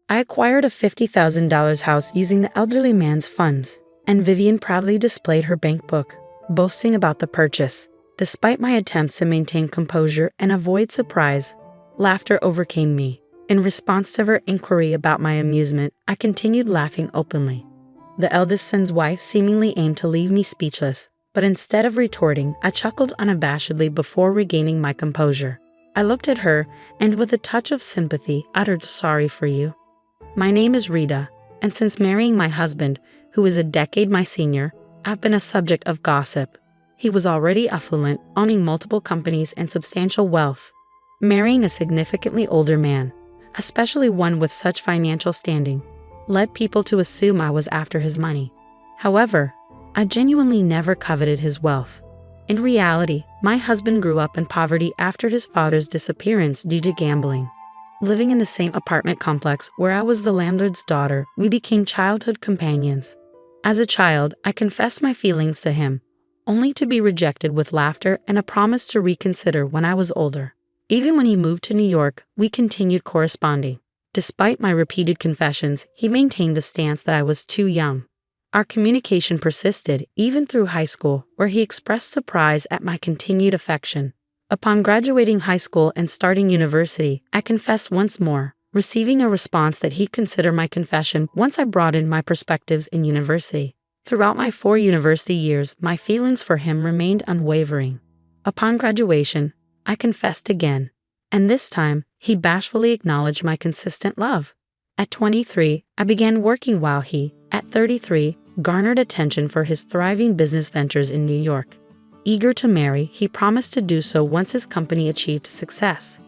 I acquired a $50,000 house using the elderly man's funds, and Vivian proudly displayed her bank book, boasting about the purchase. Despite my attempts to maintain composure and avoid surprise, laughter overcame me. In response to her inquiry about my amusement, I continued laughing openly. The eldest son's wife seemingly aimed to leave me speechless, but instead of retorting, I chuckled unabashedly before regaining my composure. I looked at her and, with a touch of sympathy, uttered, "Sorry for you. My name is Rita, and since marrying my husband, who is a decade my senior, I've been a subject of gossip. He was already affluent, owning multiple companies and substantial wealth. Marrying a significantly older man, especially one with such financial standing, led people to assume I was after his money. However, I genuinely never coveted his wealth. In reality, my husband grew up in poverty after his father's disappearance due to gambling. Living in the same apartment complex where I was the landlord's daughter, we became childhood companions. As a child, I confessed my feelings to him, only to be rejected with laughter and a promise to reconsider when I was older. Even when he moved to New York, we continued corresponding. Despite my repeated confessions, he maintained the stance that I was too young. Our communication persisted even through high school, where he expressed surprise at my continued affection. Upon graduating high school and starting university, I confessed once more, receiving a response that he'd consider my confession once I broadened my perspectives in university. Throughout my 4 university years, my feelings for him remained unwavering. Upon graduation, I confessed again, and this time, he bashfully acknowledged my consistent love. At 23, I began working while he, at 33, garnered attention for his thriving business ventures in New York. Eager to marry, he promised to do so once his company achieved success.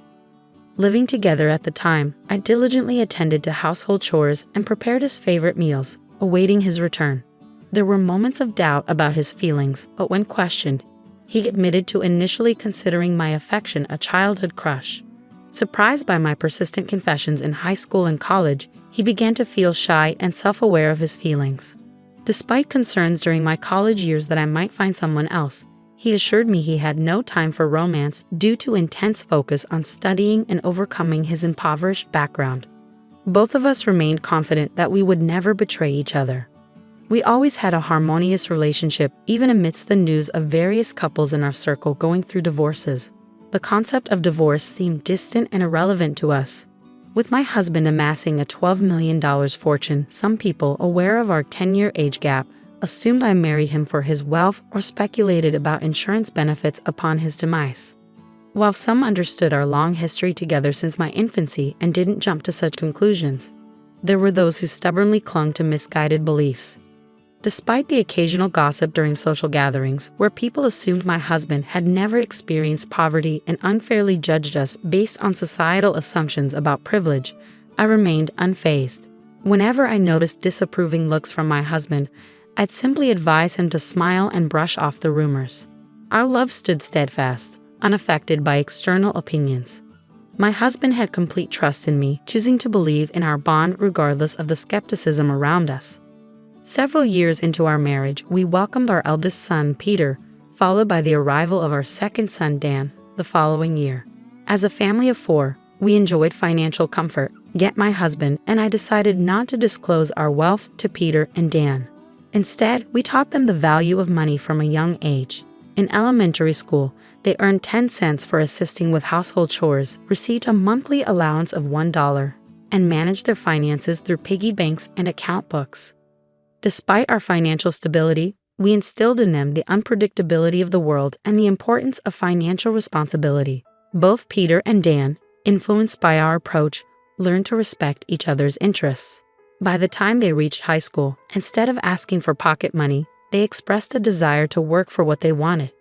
Living together at the time, I diligently attended to household chores and prepared his favorite meals, awaiting his return. There were moments of doubt about his feelings, but when questioned, he admitted to initially considering my affection a childhood crush. Surprised by my persistent confessions in high school and college, he began to feel shy and self-aware of his feelings. Despite concerns during my college years that I might find someone else, he assured me he had no time for romance due to intense focus on studying and overcoming his impoverished background. Both of us remained confident that we would never betray each other. We always had a harmonious relationship, even amidst the news of various couples in our circle going through divorces. The concept of divorce seemed distant and irrelevant to us. With my husband amassing a $12 million fortune, some people, aware of our 10-year age gap, assumed I married him for his wealth or speculated about insurance benefits upon his demise. While some understood our long history together since my infancy and didn't jump to such conclusions, there were those who stubbornly clung to misguided beliefs. Despite the occasional gossip during social gatherings, where people assumed my husband had never experienced poverty and unfairly judged us based on societal assumptions about privilege, I remained unfazed. Whenever I noticed disapproving looks from my husband, I'd simply advise him to smile and brush off the rumors. Our love stood steadfast, unaffected by external opinions. My husband had complete trust in me, choosing to believe in our bond regardless of the skepticism around us. Several years into our marriage, we welcomed our eldest son, Peter, followed by the arrival of our second son, Dan, the following year. As a family of 4, we enjoyed financial comfort, yet my husband and I decided not to disclose our wealth to Peter and Dan. Instead, we taught them the value of money from a young age. In elementary school, they earned 10 cents for assisting with household chores, received a monthly allowance of $1, and managed their finances through piggy banks and account books. Despite our financial stability, we instilled in them the unpredictability of the world and the importance of financial responsibility. Both Peter and Dan, influenced by our approach, learned to respect each other's interests. By the time they reached high school, instead of asking for pocket money, they expressed a desire to work for what they wanted.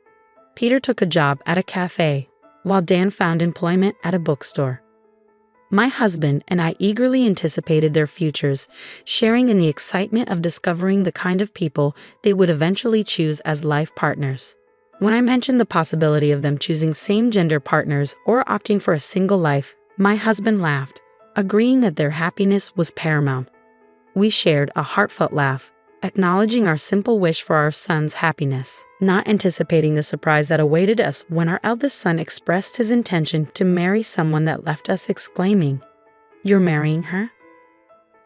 Peter took a job at a cafe, while Dan found employment at a bookstore. My husband and I eagerly anticipated their futures, sharing in the excitement of discovering the kind of people they would eventually choose as life partners. When I mentioned the possibility of them choosing same-gender partners or opting for a single life, my husband laughed, agreeing that their happiness was paramount. We shared a heartfelt laugh, acknowledging our simple wish for our son's happiness, not anticipating the surprise that awaited us when our eldest son expressed his intention to marry someone that left us exclaiming, "You're marrying her?"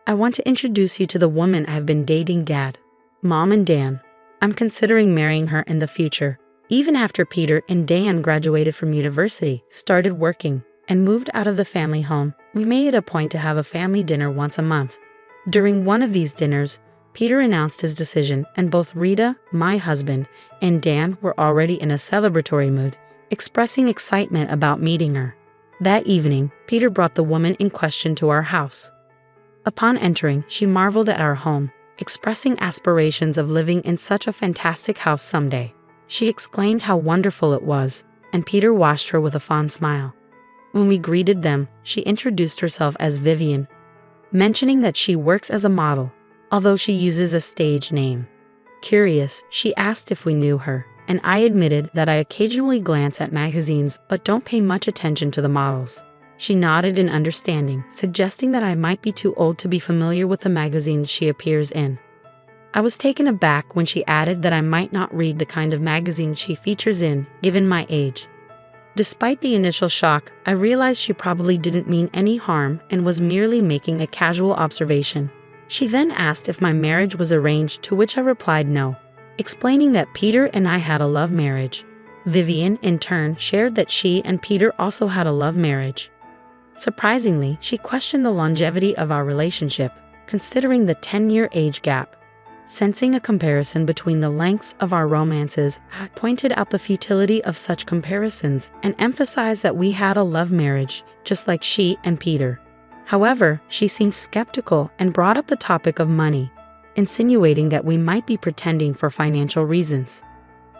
I want to introduce you to the woman I have been dating, Dad, Mom, and Dan. I'm considering marrying her in the future." Even after Peter and Dan graduated from university, started working, and moved out of the family home, we made it a point to have a family dinner once a month. During one of these dinners, Peter announced his decision, and both Rita, my husband, and Dan were already in a celebratory mood, expressing excitement about meeting her. That evening, Peter brought the woman in question to our house. Upon entering, she marveled at our home, expressing aspirations of living in such a fantastic house someday. She exclaimed how wonderful it was, and Peter watched her with a fond smile. When we greeted them, she introduced herself as Vivian, mentioning that she works as a model, although she uses a stage name. Curious, she asked if we knew her, and I admitted that I occasionally glance at magazines but don't pay much attention to the models. She nodded in understanding, suggesting that I might be too old to be familiar with the magazines she appears in. I was taken aback when she added that I might not read the kind of magazine she features in, given my age. Despite the initial shock, I realized she probably didn't mean any harm and was merely making a casual observation. She then asked if my marriage was arranged, to which I replied no, explaining that Peter and I had a love marriage. Vivian, in turn, shared that she and Peter also had a love marriage. Surprisingly, she questioned the longevity of our relationship, considering the 10-year age gap. Sensing a comparison between the lengths of our romances, I pointed out the futility of such comparisons and emphasized that we had a love marriage, just like she and Peter. However, she seemed skeptical and brought up the topic of money, insinuating that we might be pretending for financial reasons.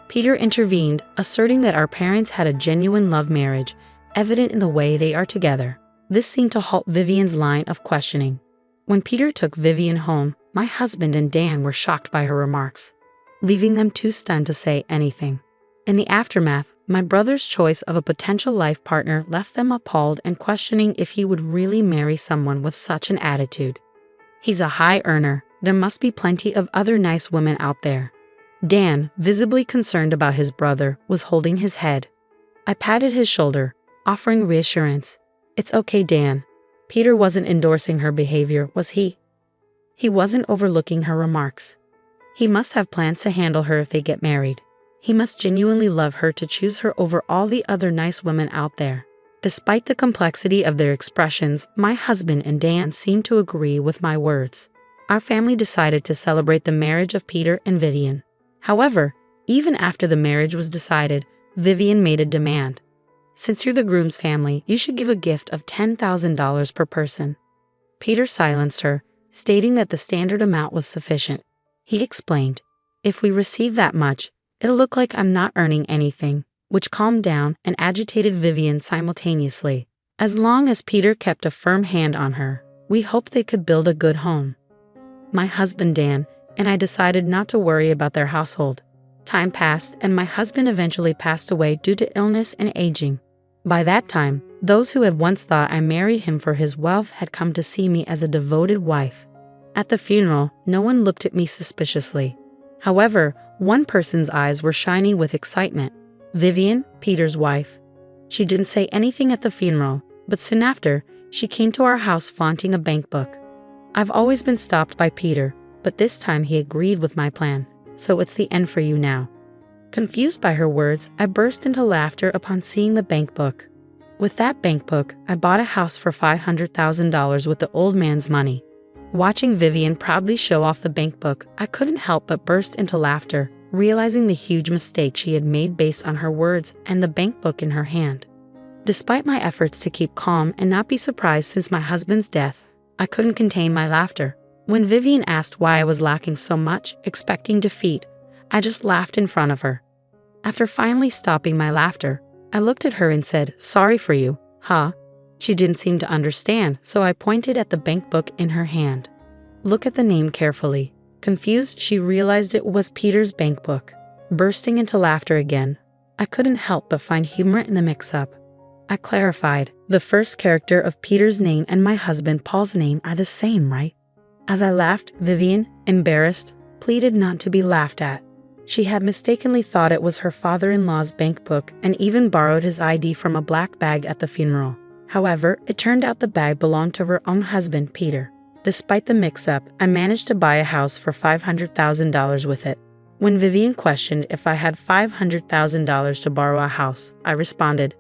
Peter intervened, asserting that our parents had a genuine love marriage, evident in the way they are together. This seemed to halt Vivian's line of questioning. When Peter took Vivian home, my husband and Dan were shocked by her remarks, leaving them too stunned to say anything. In the aftermath, my brother's choice of a potential life partner left them appalled and questioning if he would really marry someone with such an attitude. He's a high earner. There must be plenty of other nice women out there. Dan, visibly concerned about his brother, was holding his head. I patted his shoulder, offering reassurance. "It's okay, Dan. Peter wasn't endorsing her behavior, was he? He wasn't overlooking her remarks. He must have plans to handle her if they get married. He must genuinely love her to choose her over all the other nice women out there." Despite the complexity of their expressions, my husband and Dan seemed to agree with my words. Our family decided to celebrate the marriage of Peter and Vivian. However, even after the marriage was decided, Vivian made a demand. "Since you're the groom's family, you should give a gift of $10,000 per person." Peter silenced her, stating that the standard amount was sufficient. He explained, "If we receive that much, it'll look like I'm not earning anything," which calmed down and agitated Vivian simultaneously. As long as Peter kept a firm hand on her, we hoped they could build a good home. My husband Dan and I decided not to worry about their household. Time passed and my husband eventually passed away due to illness and aging. By that time, those who had once thought I married him for his wealth had come to see me as a devoted wife. At the funeral, no one looked at me suspiciously. However, one person's eyes were shining with excitement. Vivian, Peter's wife. She didn't say anything at the funeral, but soon after, she came to our house flaunting a bank book. I've always been stopped by Peter, but this time he agreed with my plan. "So it's the end for you now." Confused by her words, I burst into laughter upon seeing the bank book. With that bank book, I bought a house for $500,000 with the old man's money. Watching Vivian proudly show off the bank book, I couldn't help but burst into laughter, realizing the huge mistake she had made based on her words and the bank book in her hand. Despite my efforts to keep calm and not be surprised since my husband's death, I couldn't contain my laughter. When Vivian asked why I was lacking so much, expecting defeat, I just laughed in front of her. After finally stopping my laughter, I looked at her and said, "Sorry for you, huh?" She didn't seem to understand, so I pointed at the bank book in her hand. "Look at the name carefully." Confused, she realized it was Peter's bank book. Bursting into laughter again, I couldn't help but find humor in the mix-up. I clarified, "The first character of Peter's name and my husband Paul's name are the same, right?" As I laughed, Vivian, embarrassed, pleaded not to be laughed at. She had mistakenly thought it was her father-in-law's bank book and even borrowed his ID from a black bag at the funeral. However, it turned out the bag belonged to her own husband, Peter. Despite the mix-up, I managed to buy a house for $500,000 with it. When Vivian questioned if I had $500,000 to borrow a house, I responded,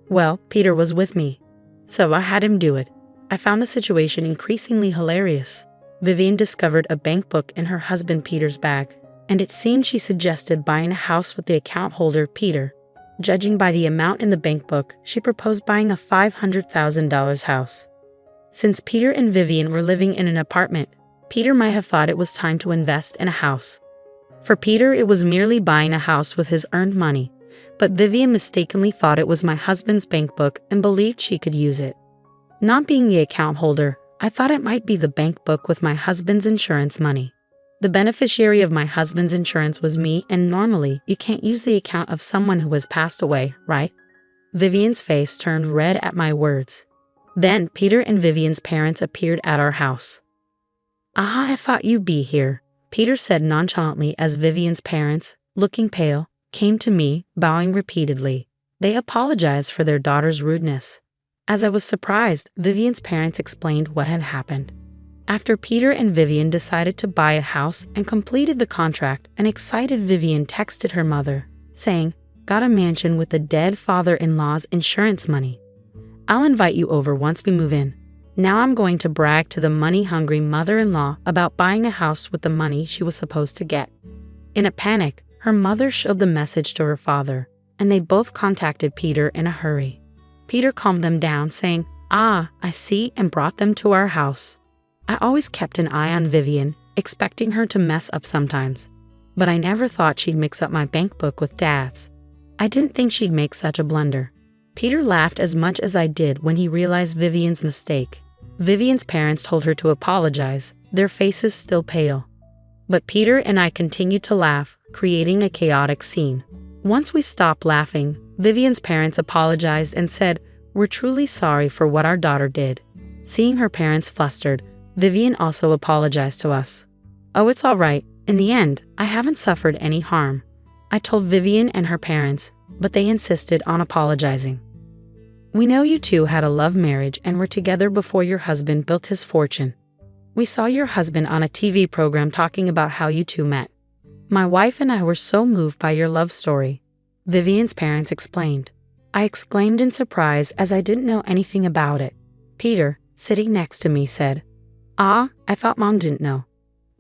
"Well, Peter was with me, so I had him do it." I found the situation increasingly hilarious. Vivian discovered a bank book in her husband Peter's bag, and it seemed she suggested buying a house with the account holder, Peter. Judging by the amount in the bank book, she proposed buying a $500,000 house. Since Peter and Vivian were living in an apartment, Peter might have thought it was time to invest in a house. For Peter, it was merely buying a house with his earned money, but Vivian mistakenly thought it was my husband's bank book and believed she could use it. Not being the account holder, I thought it might be the bank book with my husband's insurance money. The beneficiary of my husband's insurance was me, and normally you can't use the account of someone who has passed away, right? Vivian's face turned red at my words. Then Peter and Vivian's parents appeared at our house. "Ah, I thought you'd be here," Peter said nonchalantly as Vivian's parents, looking pale, came to me, bowing repeatedly. They apologized for their daughter's rudeness. As I was surprised, Vivian's parents explained what had happened. After Peter and Vivian decided to buy a house and completed the contract, an excited Vivian texted her mother, saying, "Got a mansion with the dead father-in-law's insurance money. I'll invite you over once we move in." Now I'm going to brag to the money-hungry mother-in-law about buying a house with the money she was supposed to get. In a panic, her mother showed the message to her father, and they both contacted Peter in a hurry. Peter calmed them down, saying, "Ah, I see," and brought them to our house. I always kept an eye on Vivian, expecting her to mess up sometimes. But I never thought she'd mix up my bank book with Dad's. I didn't think she'd make such a blunder. Peter laughed as much as I did when he realized Vivian's mistake. Vivian's parents told her to apologize, their faces still pale. But Peter and I continued to laugh, creating a chaotic scene. Once we stopped laughing, Vivian's parents apologized and said, "We're truly sorry for what our daughter did." Seeing her parents flustered, Vivian also apologized to us. "Oh, it's all right. In the end, I haven't suffered any harm," I told Vivian and her parents, but they insisted on apologizing. "We know you two had a love marriage and were together before your husband built his fortune. We saw your husband on a TV program talking about how you two met. My wife and I were so moved by your love story," Vivian's parents explained. I exclaimed in surprise as I didn't know anything about it. Peter, sitting next to me, said, "Ah, I thought Mom didn't know."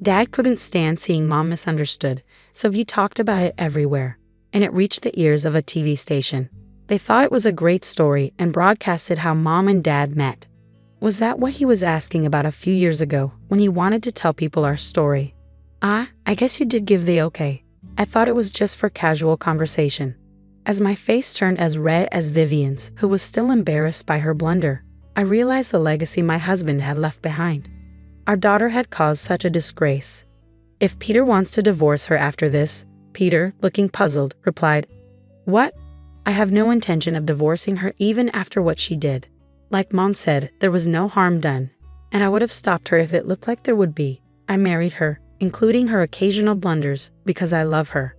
Dad couldn't stand seeing Mom misunderstood, so he talked about it everywhere, and it reached the ears of a TV station. They thought it was a great story and broadcasted how Mom and Dad met. Was that what he was asking about a few years ago when he wanted to tell people our story? "Ah, I guess you did give the okay. I thought it was just for casual conversation." As my face turned as red as Vivian's, who was still embarrassed by her blunder, I realized the legacy my husband had left behind. Our daughter had caused such a disgrace. "If Peter wants to divorce her after this," Peter, looking puzzled, replied, "What? I have no intention of divorcing her even after what she did. Like Mom said, there was no harm done, and I would have stopped her if it looked like there would be. I married her, including her occasional blunders, because I love her.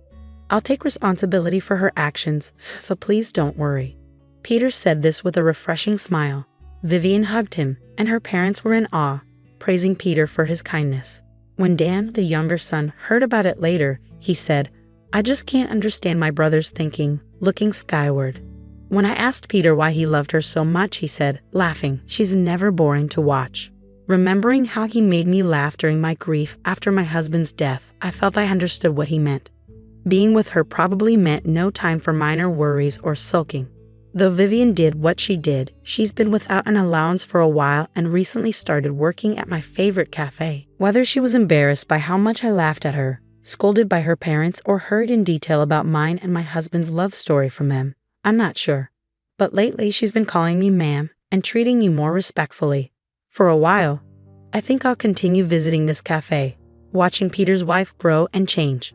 I'll take responsibility for her actions, so please don't worry." Peter said this with a refreshing smile. Vivian hugged him, and her parents were in awe, praising Peter for his kindness. When Dan, the younger son, heard about it later, he said, "I just can't understand my brother's thinking," looking skyward. When I asked Peter why he loved her so much, he said, laughing, "She's never boring to watch." Remembering how he made me laugh during my grief after my husband's death, I felt I understood what he meant. Being with her probably meant no time for minor worries or sulking. Though Vivian did what she did, she's been without an allowance for a while and recently started working at my favorite cafe. Whether she was embarrassed by how much I laughed at her, scolded by her parents, or heard in detail about mine and my husband's love story from them, I'm not sure. But lately she's been calling me ma'am and treating me more respectfully. For a while, I think I'll continue visiting this cafe, watching Peter's wife grow and change.